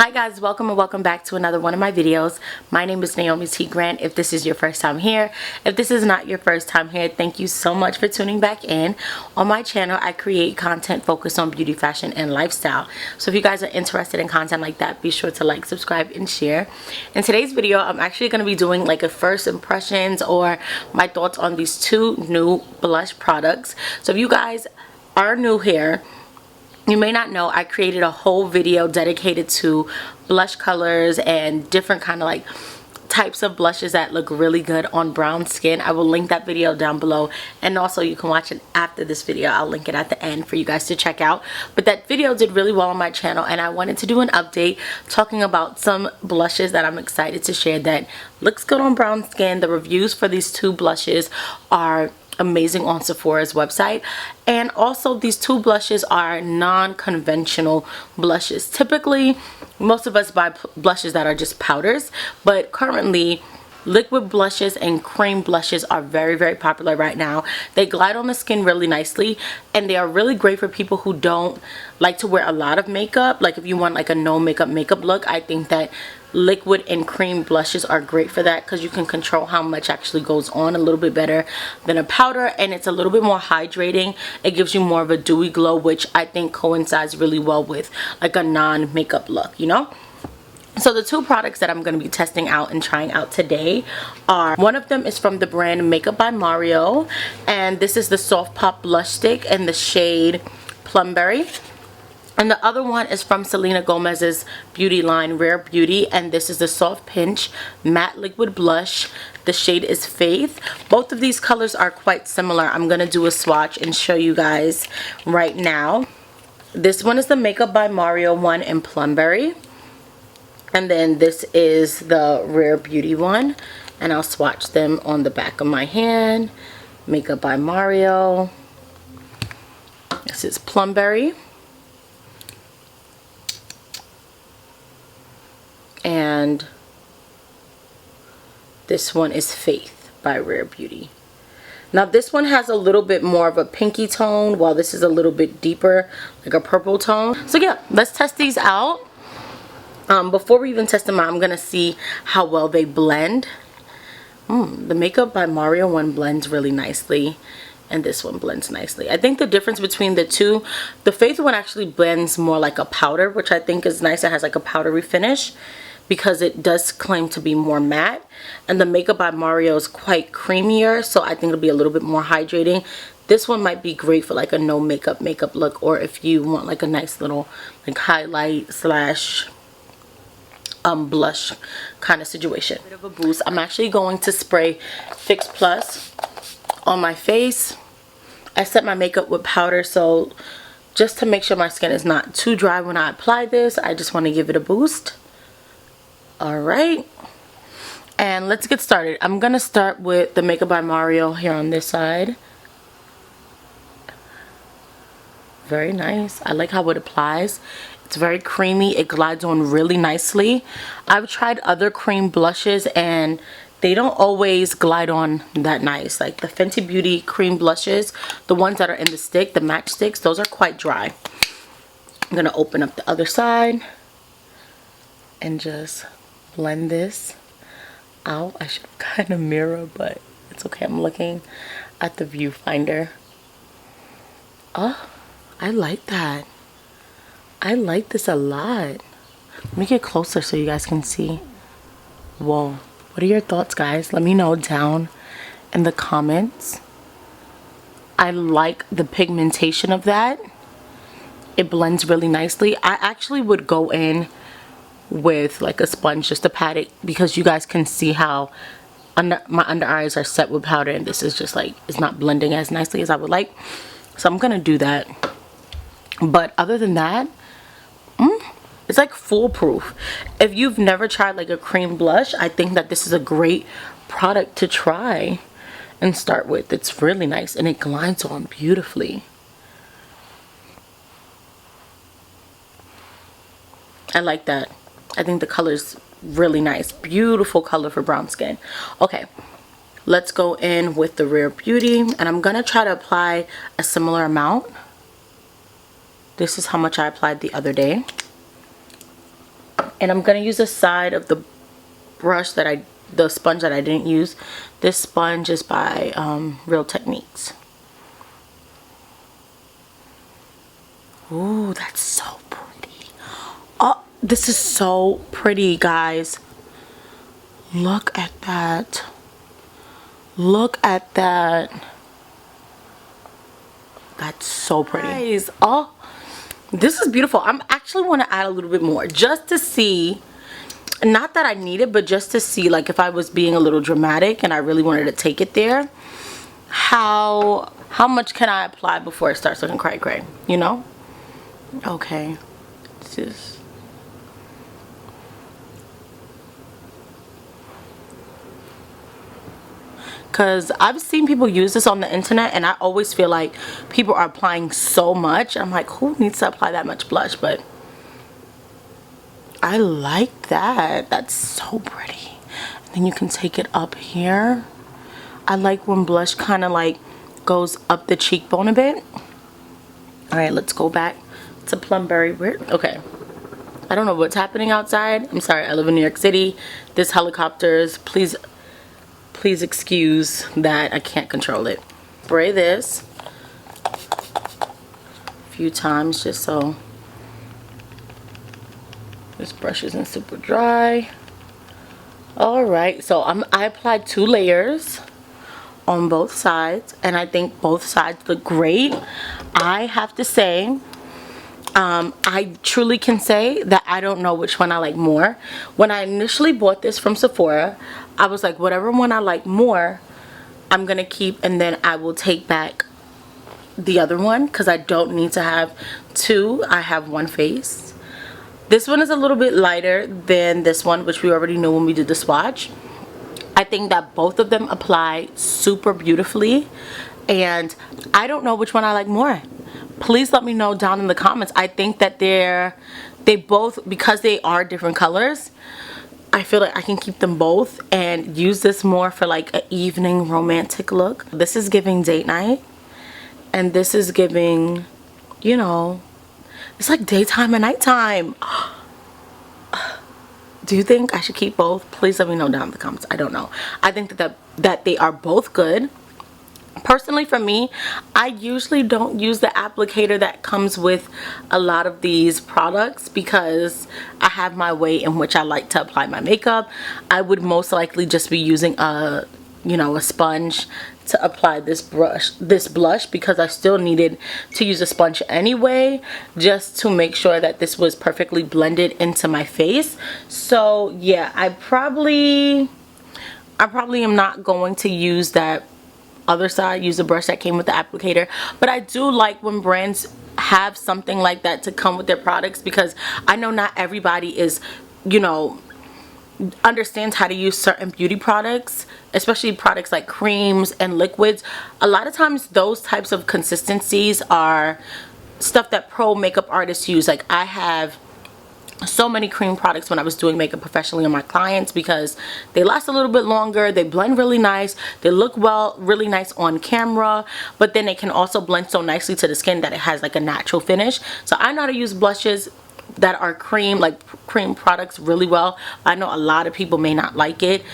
Hi guys, welcome and welcome back to another one of my videos. My name is Naomi T. Grant. If this is your first time here, if this is not your first time here, thank you so much for tuning back in. On my channel, I create content focused on beauty, fashion, and lifestyle. So if you guys are interested in content like that, be sure to like, subscribe, and share. In today's video, I'm actually going to be doing like a first impressions or my thoughts on these two new blush products. So if you guys are new here, you may not know I created a whole video dedicated to blush colors and different kind of like types of blushes that look really good on brown skin. I will link that video down below, and also you can watch it after this video. I'll link it at the end for you guys to check out. But that video did really well on my channel, and I wanted to do an update talking about some blushes that I'm excited to share that looks good on brown skin. The reviews for these two blushes are amazing on Sephora's website, and also these two blushes are non-conventional blushes. Typically most of us buy blushes that are just powders, but currently liquid blushes and cream blushes are very popular right now. They glide on the skin really nicely, and they are really great for people who don't like to wear a lot of makeup. Like if you want like a no makeup look, I think that liquid and cream blushes are great for that, because you can control how much actually goes on a little bit better than a powder, and it's a little bit more hydrating. It gives you more of a dewy glow, which I think coincides really well with like a non-makeup look, you know. So the two products that I'm going to be testing out and trying out today are, one of them is from the brand Makeup by Mario, and this is the Soft Pop Blush Stick in the shade Plumberry. And the other one is from Selena Gomez's beauty line, Rare Beauty, and this is the Soft Pinch Matte Liquid Blush. The shade is Faith. Both of these colors are quite similar. I'm going to do a swatch and show you guys right now. This one is the Makeup by Mario one in Plumberry. And then this is the Rare Beauty one. And I'll swatch them on the back of my hand. Makeup by Mario. This is Plumberry. And this one is Faith by Rare Beauty. Now this one has a little bit more of a pinky tone, while this is a little bit deeper, like a purple tone. So yeah, let's test these out. Before we even test them out, I'm gonna see how well they blend. The Makeup by Mario one blends really nicely, and this one blends nicely. I think the difference between the two, the Faith one actually blends more like a powder, which I think is nice. It has like a powdery finish because it does claim to be more matte, and the Makeup by Mario is quite creamier, so I think it'll be a little bit more hydrating. This one might be great for like a no makeup look, or if you want like a nice little like highlight slash blush kind of situation. Bit of a boost. I'm actually going to spray Fix Plus on my face. I set my makeup with powder, so just to make sure my skin is not too dry when I apply this, I just want to give it a boost. Alright, and let's get started. I'm gonna start with the Makeup by Mario here on this side. Very nice. I like how it applies. It's very creamy. It glides on really nicely. I've tried other cream blushes and they don't always glide on that nice. Like the Fenty Beauty cream blushes, the ones that are in the stick, the matchsticks, those are quite dry. I'm gonna open up the other side and just blend this out. I should have gotten a mirror, but it's okay. I'm looking at the viewfinder. Oh, I like that. I like this a lot. Let me get closer so you guys can see. Whoa. What are your thoughts, guys? Let me know down in the comments. I like the pigmentation of that. It blends really nicely. I actually would go in with like a sponge just to pat it, because you guys can see how my under eyes are set with powder, and this is just like, it's not blending as nicely as I would like. So I'm gonna do that. But other than that, it's like foolproof. If you've never tried like a cream blush, I think that this is a great product to try and start with. It's really nice, and it glides on beautifully. I like that. I think the color's really nice. Beautiful color for brown skin. Okay, let's go in with the Rare Beauty, and I'm gonna try to apply a similar amount. This is how much I applied the other day. And I'm gonna use the side of the brush that the sponge that I didn't use. This sponge is by Real Techniques. Ooh, that's so pretty. Oh, this is so pretty, guys. Look at that. Look at that. That's so pretty. Guys, oh, this is beautiful. I'm actually want to add a little bit more just to see, not that I need it, but just to see, like, if I was being a little dramatic and I really wanted to take it there, how much can I apply before it starts looking cray-cray, you know? Okay, this is, because I've seen people use this on the internet and I always feel like people are applying so much. I'm like, who needs to apply that much blush? But I like that. That's so pretty. And then you can take it up here. I like when blush kind of like goes up the cheekbone a bit. All right, let's go back to Plumberry. Okay, I don't know what's happening outside. I'm sorry, I live in New York City. There's helicopters. Please excuse that. I can't control it. Spray this a few times just so this brush isn't super dry. All right, so I applied 2 layers on both sides, and I think both sides look great. I have to say, I truly can say that I don't know which one I like more. When I initially bought this from Sephora, I was like, whatever one I like more, I'm gonna keep, and then I will take back the other one because I don't need to have 2. I have 1 face. This one is a little bit lighter than this one, which we already knew when we did the swatch. I think that both of them apply super beautifully, and I don't know which one I like more. Please let me know down in the comments. I think that they both, because they are different colors, I feel like I can keep them both and use this more for like an evening romantic look. This is giving date night, and this is giving, you know, it's like daytime and nighttime. Do you think I should keep both? Please let me know down in the comments. I don't know. I think that they are both good. Personally, for me, I usually don't use the applicator that comes with a lot of these products because I have my way in which I like to apply my makeup. I would most likely just be using a sponge to apply this blush because I still needed to use a sponge anyway, just to make sure that this was perfectly blended into my face. So yeah, I probably am not going to use that other side, use the brush that came with the applicator. But I do like when brands have something like that to come with their products, because I know not everybody is, understands how to use certain beauty products, especially products like creams and liquids. A lot of times those types of consistencies are stuff that pro makeup artists use. Like, I have so many cream products when I was doing makeup professionally on my clients because they last a little bit longer, they blend really nice, they look really nice on camera, but then they can also blend so nicely to the skin that it has like a natural finish. So I know how to use blushes that are cream products really well. I know a lot of people may not like it.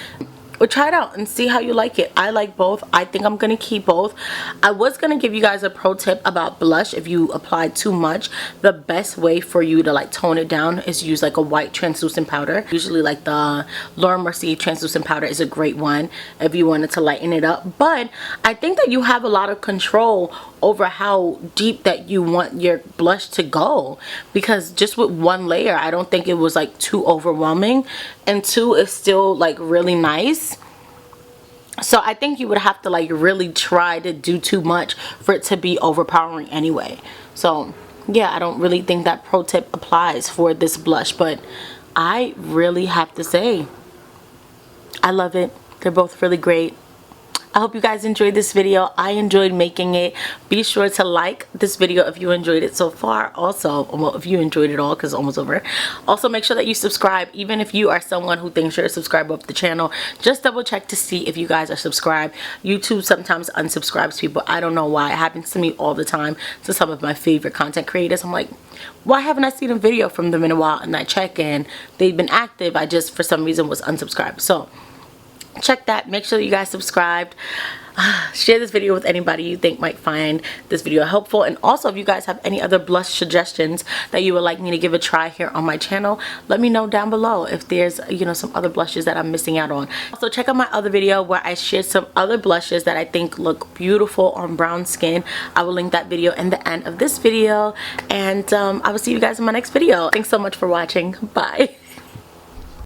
But try it out and see how you like it. I like both. I think I'm gonna keep both. I was gonna give you guys a pro tip about blush. If you apply too much, the best way for you to like tone it down is use like a white translucent powder. Usually like the Laura Mercier translucent powder is a great one if you wanted to lighten it up. But I think that you have a lot of control over how deep that you want your blush to go, because just with 1 layer, I don't think it was like too overwhelming, and 2 is still like really nice. So I think you would have to like really try to do too much for it to be overpowering anyway. So yeah, I don't really think that pro tip applies for this blush, but I really have to say I love it. They're both really great. I hope you guys enjoyed this video. I enjoyed making it. Be sure to like this video if you enjoyed it so far. Also, well, if you enjoyed it all, because it's almost over. Also, make sure that you subscribe. Even if you are someone who thinks you're a subscriber of the channel, just double check to see if you guys are subscribed. YouTube sometimes unsubscribes people. I don't know why. It happens to me all the time to some of my favorite content creators. I'm like, why haven't I seen a video from them in a while? And I check and they've been active. I just for some reason was unsubscribed. So check that. Make sure that you guys subscribed. Share this video with anybody you think might find this video helpful. And also, if you guys have any other blush suggestions that you would like me to give a try here on my channel, let me know down below if there's, you know, some other blushes that I'm missing out on. Also, check out my other video where I shared some other blushes that I think look beautiful on brown skin. I will link that video in the end of this video. And I will see you guys in my next video. Thanks so much for watching. Bye.